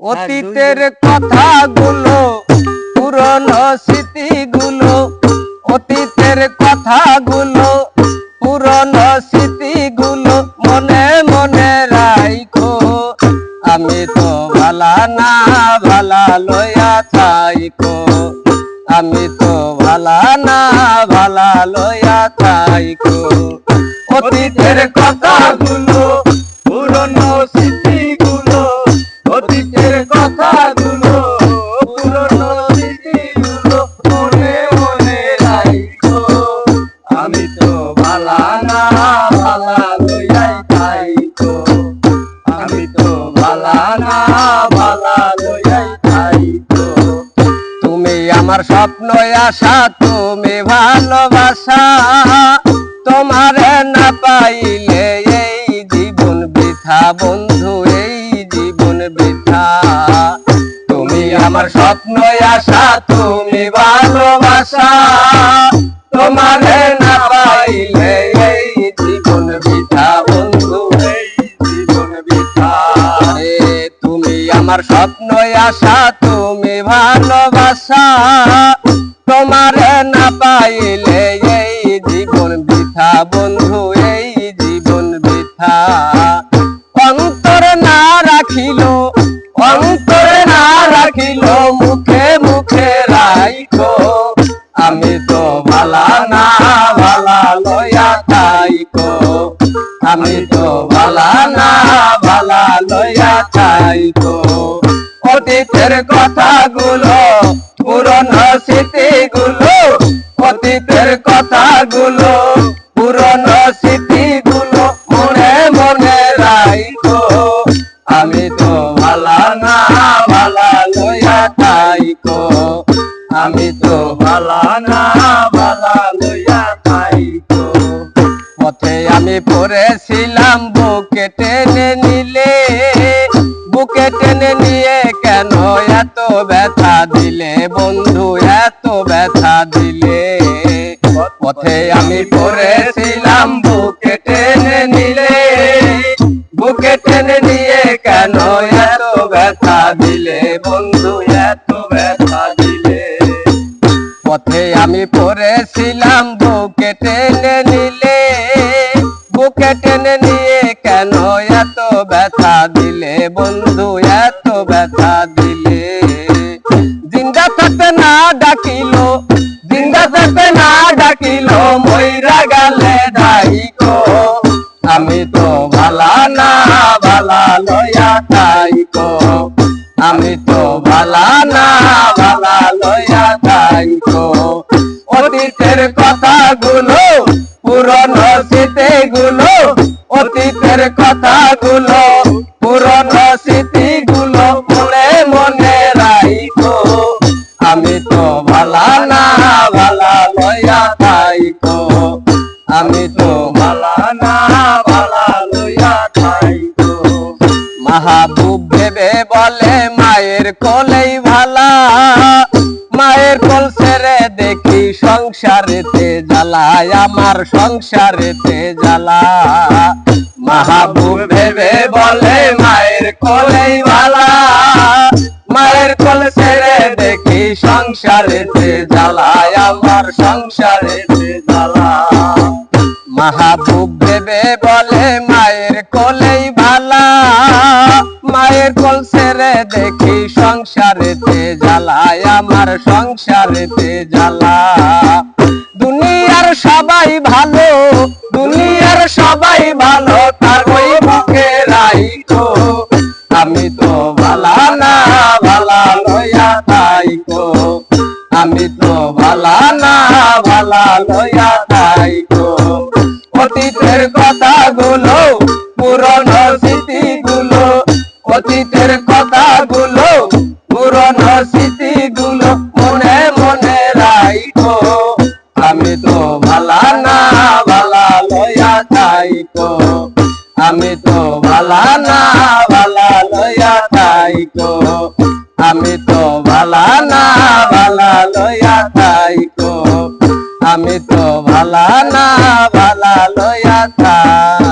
অতীতের কথাগুলো পুরনো স্মৃতিগুলো, অতীতের কথাগুলো পুরনো স্মৃতিগুলো মনে মনে রাইখো। আমি তো ভালা না ভালা লইয়া থাইকো, আমি তো ভালা না ভালা লইয়া থাইকো। অতীতের কথাগুলো পুরনো স্মৃতিগুলো, অতীতের কথাগুলো পুরনো স্মৃতিগুলো মনে মনে রাইখো। আমি তো ভালা না ভালা লইয়াই থাইকো, আমি তো ভালা না ভালা লইয়াই থাইকো। তুমি আমার স্বপ্ন আশা, তুমি ভালোবাসা, তোমারে না পাইলে এই জীবন বৃথা বন্ধু, এই জীবন বৃথা। তুমি আমার স্বপ্ন আশা, তুমি ভালোবাসা, তোমারে না পাইলে এই জীবন বৃথা বন্ধু, এই জীবন বৃথা। তুমি আমার স্বপ্ন আশা, তুমি ভালোবাসা, তোমারে না পাইলে এই জীবন বৃথা বন্ধু, এই জীবন বৃথা। অন্তরে না রাখিল, অন্তরে না রাখিল, মুখে মুখে রাইখো। আমি তো ভালা না ভালা লইয়া থাইকো, আমি তো ভালা না ভালা লইয়া থাইকো। অতীতের কথাগুলো পুরনো স্মৃতিগুলো, অতীতের কথাগুলো পুরনো স্মৃতিগুলো মনে মনে রাইখো। আমি তো ভালা না ভালা লইয়া থাইকো, আমি তো ভালা না ভালা লইয়া থাইকো। পথে আমি পড়েছিলাম, বুকে টেনে নিলে, বুকে টেনে নিয়ে কেন এত ব্যথা দিলে বন্ধু, এত ব্যথা দিলে। পথে আমি পড়েছিলাম, বুকে টেনে নিলে, বুকে টেনে নিয়ে কেন এত ব্যথা দিলে বন্ধু, এত ব্যথা দিলে। পথে আমি পড়েছিলাম, বুকে টেনে নিলে, বুকে টেনে নিয়ে কেন এত ব্যথা দিলে বন্ধু, এত ব্যথা দিলে। জিন্দা থাকতে না ডাকিল, জিন্দা থাকতে না ডাকিল, মইরা গেলে ডাইকো। আমি তো ভালা না ভালা লইয়া থাইকো, আমি তো ভালা না ভালা লইয়া থাইকো। অতীতের কথাগুলো পুরনো স্মৃতিগুলো, অতীতের কথাগুলো পুরনো স্মৃতিগুলো মনে মনে রাইখো। আমি তো ভালা না ভালা লইয়া থাইকো, আমি তো ভালা না ভালা লইয়া থাইকো। মাহবুব ভেবে বলে মায়ের কোলেই ভালা, মায়ের কোল ছেড়ে দেখি সংসারেতে জ্বালা, আমার সংসারেতে জ্বালা। মাহবুব ভেবে বলে মায়ের কোলেই ভালা, মায়ের কোল ছেড়ে দেখি সংসারেতে জ্বালা, আমার সংসারেতে জ্বালা। মাহবুব ভেবে বলে মায়ের কোলেই ভালা, মায়ের কোল ছেড়ে দেখি সংসারেতে জ্বালা, আমার সংসারেতে জ্বালা। দুনিয়ার সবাই ভালো, দুনিয়ার সবাই ভালো, তার ওই মুখে রাইখো। আমি তো ভালা না ভালা লইয়া থাইকো, আমি তো ভালা না ভালা লইয়া থাইকো। অতীতের কথাগুলো পুরনো স্মৃতিগুলো, অতীতের কথাগুলো পুরনো স্মৃতিগুলো মনে মনে রাইখো। আমি তো ভালা না ভালা লইয়া থাইকো, আমি তো ভালা না ভালা লইয়া থাইকো, আমি তো ভালা না ভালা লইয়া থাইকো, আমি তো ভালা না ভালা লইয়া থাইকো।